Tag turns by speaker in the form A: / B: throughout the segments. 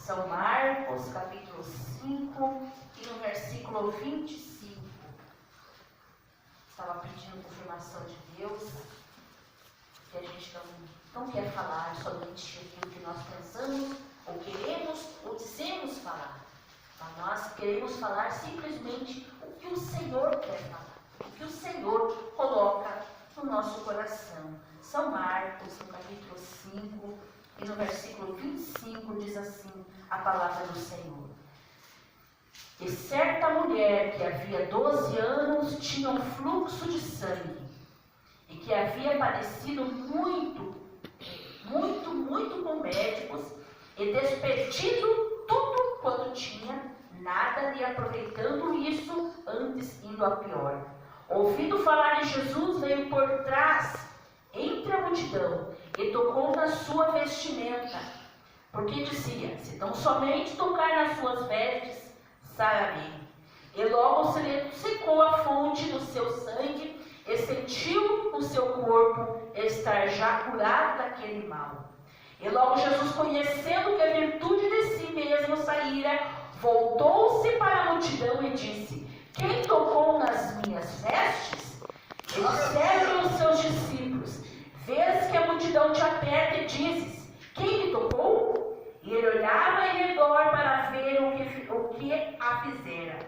A: São Marcos, capítulo 5, e no versículo 25. Estava pedindo confirmação de Deus, que a gente não quer falar somente aquilo que nós pensamos, ou queremos, ou dizemos falar. Mas nós queremos falar simplesmente o que o Senhor quer falar, o que o Senhor coloca no nosso coração. São Marcos, no capítulo 5, e no versículo 25, diz assim a palavra do Senhor. E certa mulher que havia 12 anos tinha um fluxo de sangue, e que havia padecido muito com médicos, e despedido tudo quanto tinha, nada lhe aproveitando isso, antes indo a pior. Ouvindo falar de Jesus, veio por trás, entre a multidão, e tocou na sua vestimenta, porque dizia: se tão somente tocar nas suas vestes, sararei. E logo se lhe secou a fonte do seu sangue, e sentiu o seu corpo estar já curado daquele mal. E logo Jesus, conhecendo que a virtude de si mesmo saíra, voltou-se para a multidão e disse: quem tocou nas minhas vestes? E disseram os seus discípulos: vês que a multidão te aperta e dizes: quem me tocou? E ele olhava em redor para ver o que a fizera,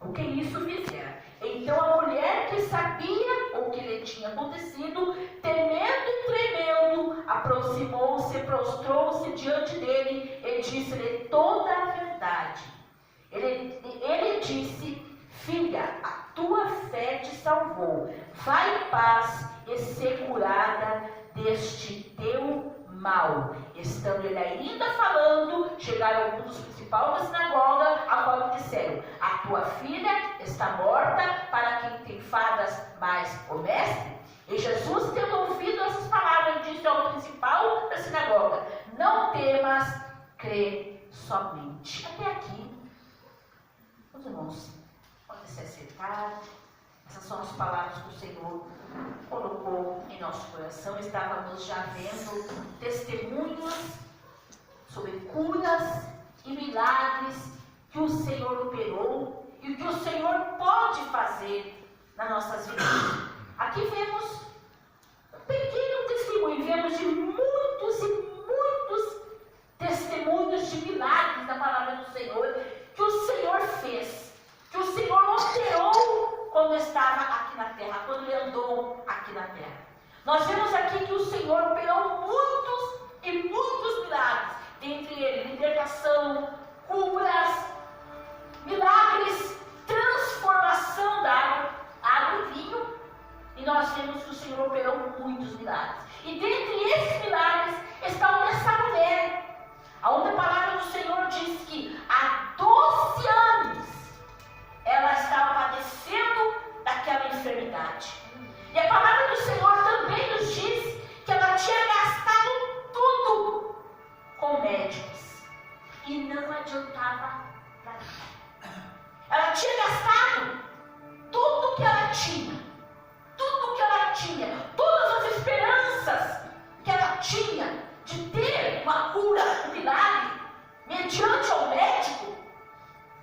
A: o que isso fizera. Então a mulher, que sabia o que lhe tinha acontecido, temendo e tremendo, aproximou-se, prostrou-se diante dele e disse-lhe toda a verdade. Ele disse: filha, a tua fé te salvou. Vai em paz e ser curada deste teu mal. Estando ele ainda falando, chegaram alguns dos principais da sinagoga, a qual disseram: a tua filha está morta, para quem tem fadas mais o mestre? E Jesus, tendo ouvido essas palavras, disse ao principal da sinagoga: não temas, crê somente. Até aqui, os irmãos podem se acertar. Essas são as palavras que o Senhor colocou em nosso coração. Estávamos já vendo testemunhos sobre curas e milagres que o Senhor operou e o que o Senhor pode fazer nas nossas vidas. Aqui vemos um pequeno testemunho, vemos de muitos e muitos testemunhos de milagres da palavra do Senhor, que o Senhor fez, que o Senhor operou quando estava aqui na terra, quando ele andou aqui na terra. Nós vemos aqui que o Senhor operou muitos e muitos milagres, dentre eles libertação, curas, milagres, transformação da água em vinho, e nós vemos que o Senhor operou muitos milagres. E dentre esses milagres está o dessa mulher, onde a palavra do Senhor diz que há 12 anos ela estava padecendo daquela enfermidade. E a palavra do Senhor também nos diz que ela tinha gastado tudo com médicos e não adiantava nada. Ela tinha gastado tudo que ela tinha, todas as esperanças que ela tinha de ter uma cura, um milagre, mediante ao médico,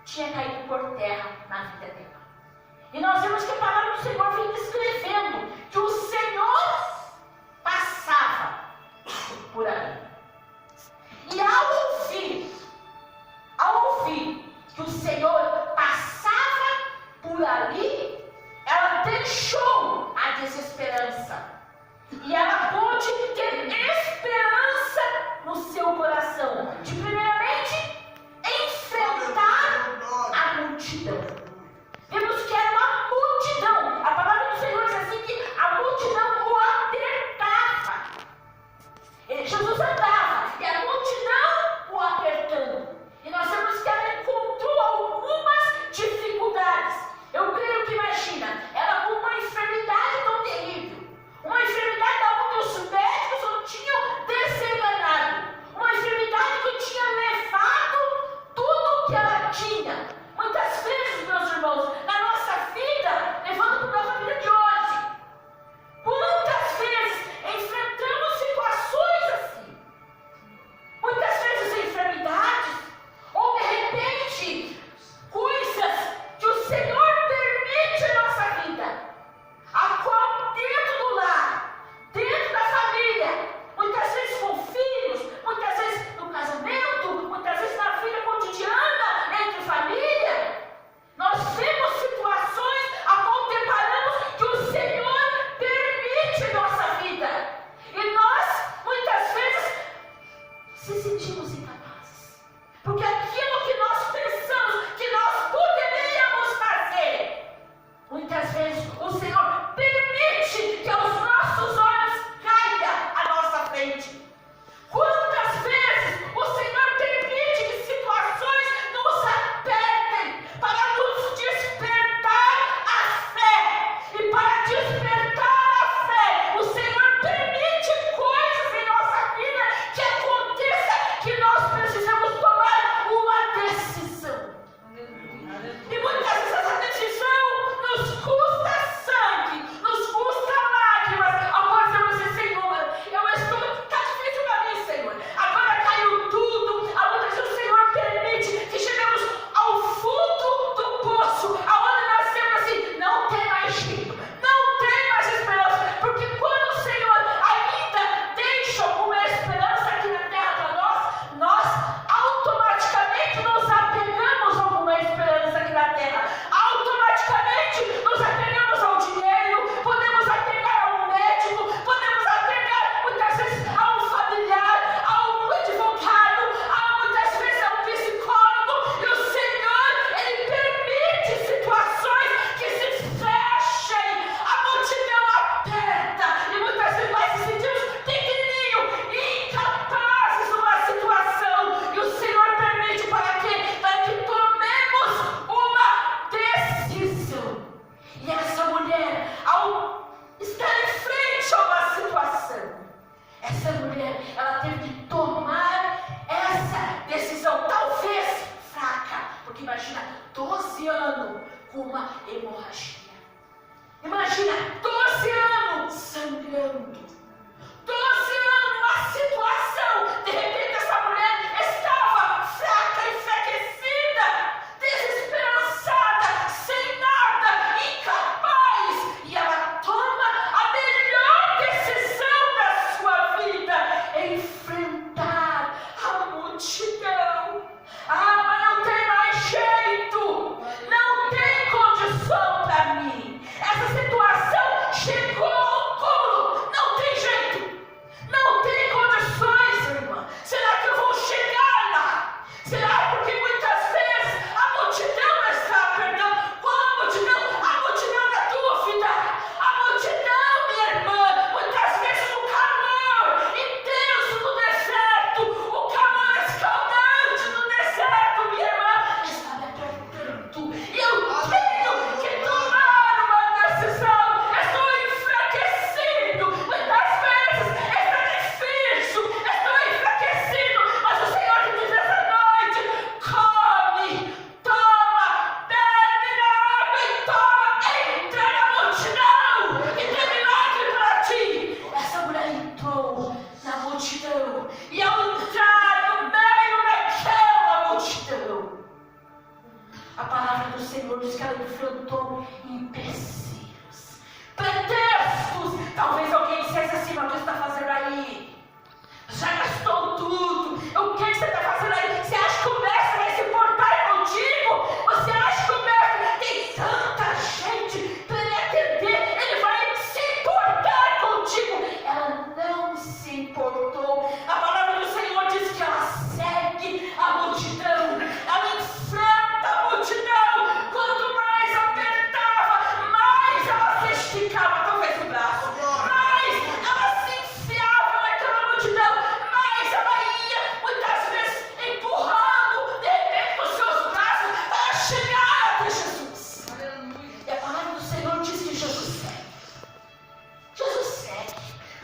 A: tinha caído por terra na vida dela. E nós vemos que a palavra do Senhor vem descrevendo que o Senhor passava por ali. E ao ouvir que o Senhor passava por ali, ela deixou a desesperança. E ela pôde ter esperança no seu coração, de primeiramente enfrentar a multidão. Vemos que era uma multidão. A palavra do Senhor diz assim que a multidão o apertava. Jesus andava e a multidão o apertando. E nós vemos que ela encontrou algumas dificuldades. Eu creio que, imagina, ela com uma enfermidade tão terrível, uma enfermidade onde os médicos não tinham imagina 12 anos sangrando. 12 anos numa situação. De repente essa mulher estava fraca, enfraquecida, desesperançada, sem nada, incapaz. E ela toma a melhor decisão da sua vida: enfrentar a multidão. Ah, mas não tem mais jeito, não tem condição para mim. Essa situação chegou ao cúmulo, não tem jeito, não tem condições, irmã. Será que eu vou chegar lá? Será? Porque muitas vezes a multidão não está perdendo. Qual a multidão? A multidão da dúvida, a multidão, minha irmã, muitas vezes o calor intenso do deserto, o calor escaldante do deserto, minha irmã, está me apertando. E eu tenho que tomar uma decisão. Estou enfraquecido. Muitas vezes está difícil. Estou enfraquecido. Mas o Senhor te diz essa noite: come, toma, bebe da água e toma, entra na multidão e tem milagre para ti. Essa mulher entrou na multidão, e ao entrar no meio daquela multidão, a palavra do Senhor diz que ela enfrentou empecilhos, pretextos. Talvez alguém dissesse assim: mas o que você está fazendo aí? Já gastou tudo. O que você está fazendo aí? Você acha que o mestre vai se importar contigo? Você acha que o mestre tem tanta gente para ele atender? Ele vai se importar contigo? Ela não se importou. A palavra do Senhor diz que ela segue a multidão, ela enfrenta a multidão. Quanto mais apertava, mais ela se esticava, talvez o braço, mais ela se enfiava naquela multidão, mais ela ia, muitas vezes empurrando, de repente, com seus braços para chegar até Jesus. E a palavra do Senhor diz que Jesus segue. Jesus segue.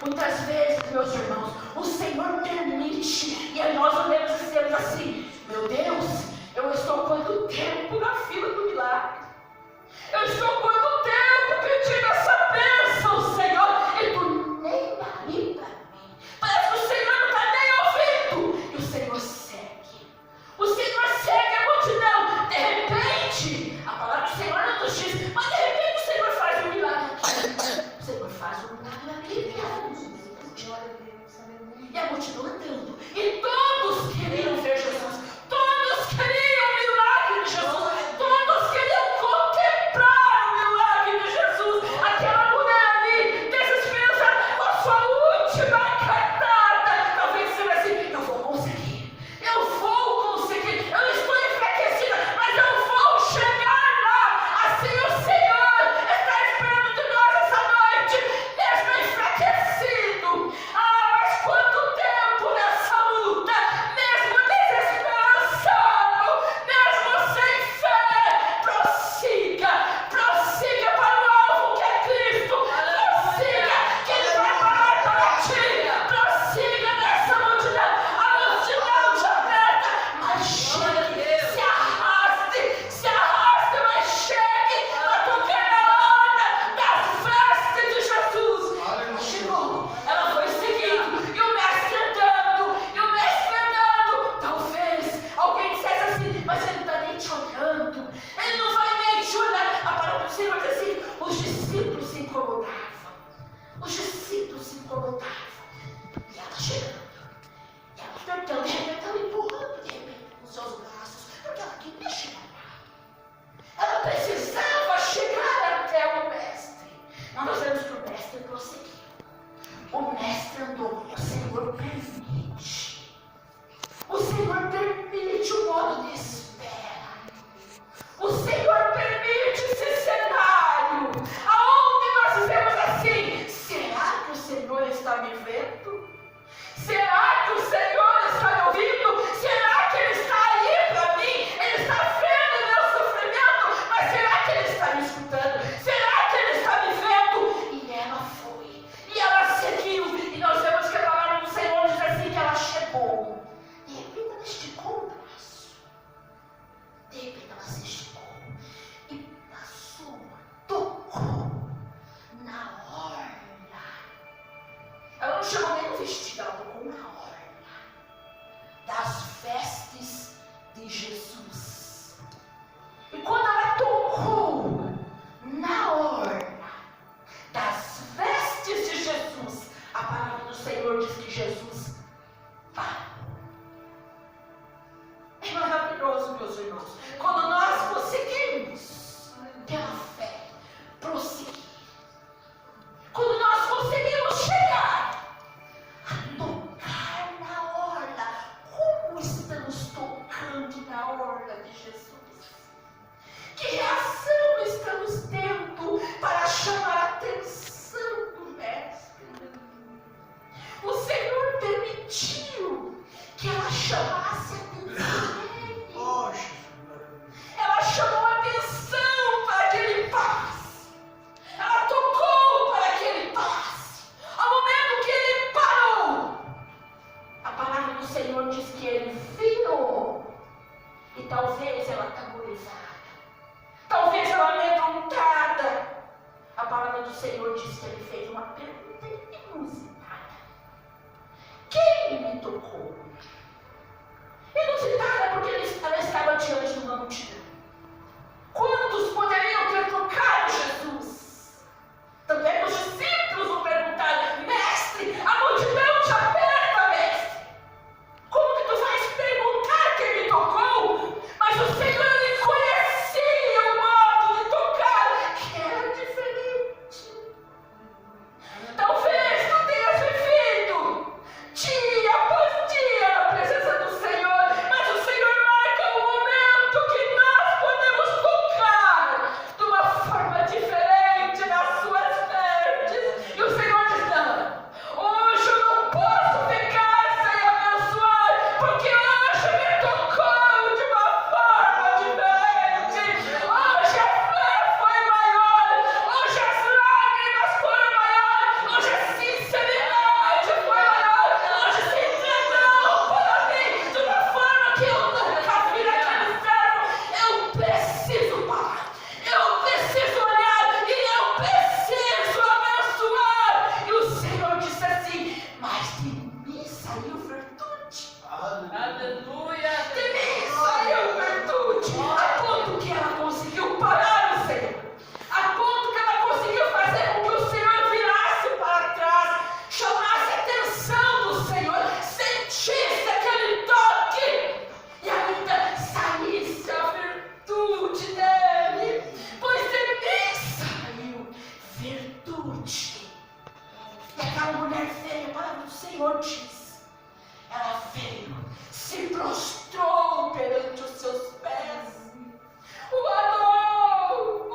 A: Muitas vezes, meus irmãos, o Senhor permite, e aí nós olhamos e dizemos assim: meu Deus, eu estou quanto tempo na fila do milagre? Eu estou quanto tempo pedindo essa bênção, Senhor, e tu nem aí para mim. Parece que o Senhor não está nem ouvindo. E o Senhor segue. O Senhor segue a multidão. De repente, a palavra do Senhor não nos diz, mas de repente o Senhor faz um milagre aqui. O Senhor faz um milagre ali. E a multidão andando. E todos queriam ver Jesus. Todos queriam o milagre de Jesus. Todos queriam contemplar o milagre de Jesus. Aquela mulher ali, desesperada, com a sua última cantada. Talvez você vai assim: eu vou conseguir. Eu vou conseguir. Eu estou enfraquecida, mas eu vou chegar lá. Assim o Senhor está esperando de nós essa noite, mesmo enfraquecido. Ah, mas quanto tempo nessa luta? Jesus. E quando ela tocou na orla das vestes de Jesus, a palavra do Senhor diz que Jesus parou. É maravilhoso, meus irmãos, quando nós conseguimos, pela fé, prosseguir. Quando nós conseguimos chegar a tocar na orla, como estamos tocando na orla de Jesus? Que reação estamos tendo para chamar a atenção do Mestre? O Senhor permitiu que ela chamasse a atenção dele. Ela chamou a atenção para que ele passe. Ela tocou para que ele passe. Ao momento que ele parou, a palavra do Senhor diz que ele virou. E talvez ela atemorizada, talvez ela amedrontada, a palavra do Senhor diz que ele fez uma pergunta inusitada: quem me tocou? Inusitada porque ela estava diante de uma multidão. Quantos poderiam ter tocado Jesus? Tanto é que os discípulos o perguntaram: mestre, a multidão te aperta, mestre. Como que tu vais perguntar quem me tocou? Mas o Senhor, ele conhecia o modo de tocar, que era diferente. Talvez tu tenhas vivido dia após dia na presença do Senhor, mas o Senhor marca o momento que nós podemos tocar de uma forma diferente nas suas vestes. E o Senhor diz: não, hoje eu não posso ficar sem abençoar, porque hoje me tocou de uma forma diferente. Hoje a fé foi maior, hoje as lágrimas foram maiores, hoje a sinceridade foi maior, hoje se entregou para mim de uma forma que eu nunca vi naquele servo. Eu preciso parar, eu preciso olhar e eu preciso abençoar. E o Senhor disse assim: mas de mim saiu virtude.
B: Aleluia.
A: De mim saiu virtude, a ponto que ela conseguiu parar o Senhor, a ponto que ela conseguiu fazer com que o Senhor virasse para trás, chamasse a atenção do Senhor, sentisse aquele toque e ainda saísse a virtude dele, pois de mim saiu virtude. E aquela mulher veio, a palavra do Senhor diz, ela veio, se prostrou perante os seus pés, o adorou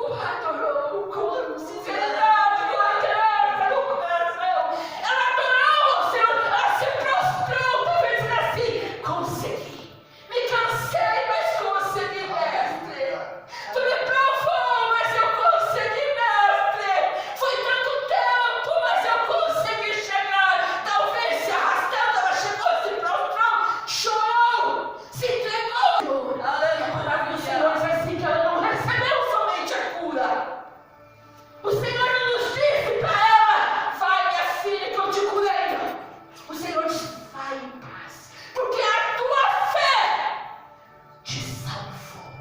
A: com sinceridade, com graça no coração. Ela adorou o Senhor, ela se prostrou, talvez dizer assim: consegui, me cansei, mas consegui, mestre. Tu me provou, mas eu consegui, mestre. Foi tanto tempo, mas eu consegui chegar. Talvez se arrastando, ela chegou, se prostrou, chorou, se entregou. A palavra do Senhor diz assim que ela não recebeu somente a cura. O Senhor não nos disse para ela: vai, minha filha, que eu te curei. O Senhor disse: vai em paz, porque a tua fé te salvou.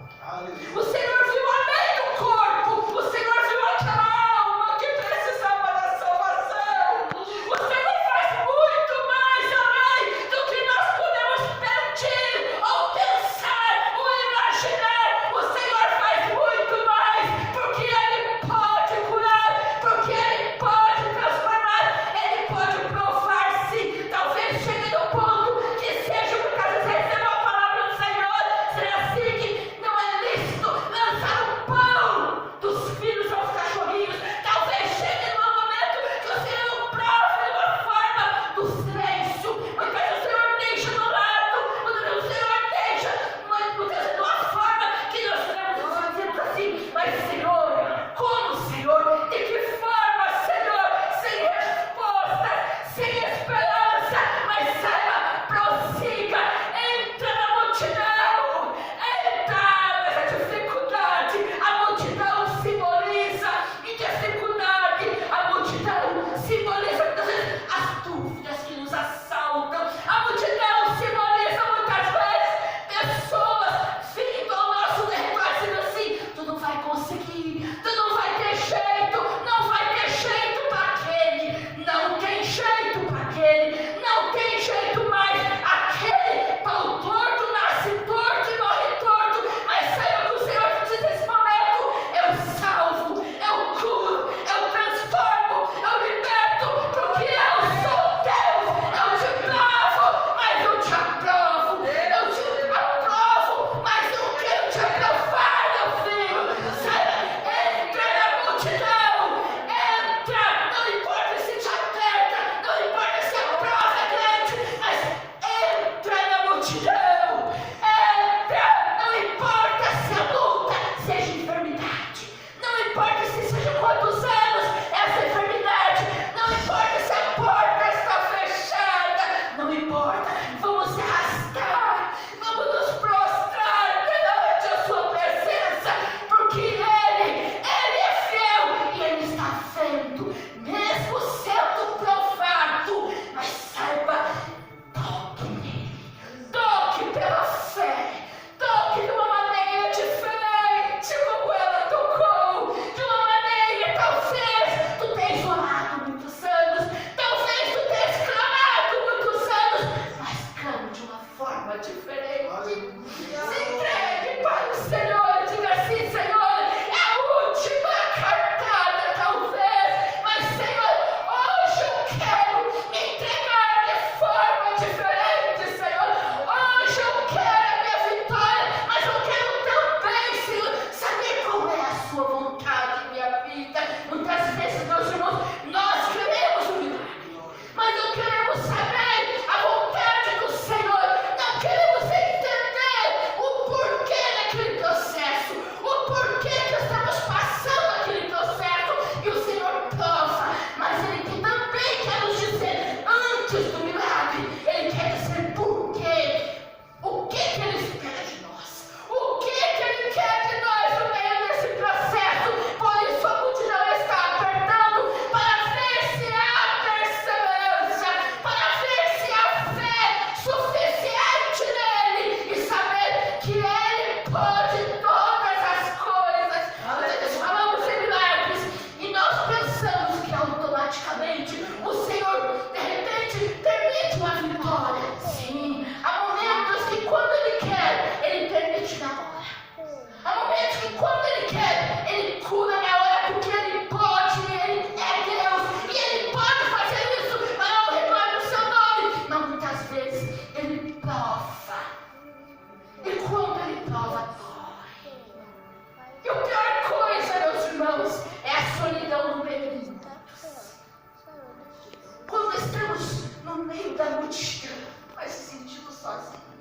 A: O Senhor viu além do corpo, o Senhor viu aquela alma que precisava da salvação. O Senhor faz muito mais além do que nós podemos pensar. forma diferente. Se entregue para o Senhor e diga assim: Senhor, é a última cartada talvez, mas Senhor, hoje eu quero me entregar de forma diferente, Senhor. Hoje eu quero a minha vitória, mas eu quero também, Senhor, saber qual é a sua vontade em minha vida. Muitas vezes, meus irmãos, nós queremos um milagre, mas não queremos saber a vontade do Senhor. Não queremos entender o porquê daquele processo, o porquê que estamos passando aquele processo. E o Senhor prova, mas Ele também quer nos dizer, antes do milagre, Ele quer dizer por quê. O que Ele espera de nós? O que Ele quer de nós no meio desse processo? Por isso a multidão está apertando para ver se há perseverança, para ver se há fé suficiente nele e saber que Ele pode todas as coisas. Às vezes falamos em milagres e nós pensamos que automaticamente o Senhor, de repente, permite uma vitória. Sim, há momentos que quando Ele quer, Ele permite na hora. Há momentos que quando Ele quer, Ele cura na hora, porque Ele pode, Ele é Deus, e Ele pode fazer isso para a honra do seu nome. Mas muitas vezes Ele prova. E quando Ele prova, dói. E a pior coisa, meus irmãos, é a solidão no meio de muitos. Quando estamos no meio da multidão, mas se sentindo sozinhos.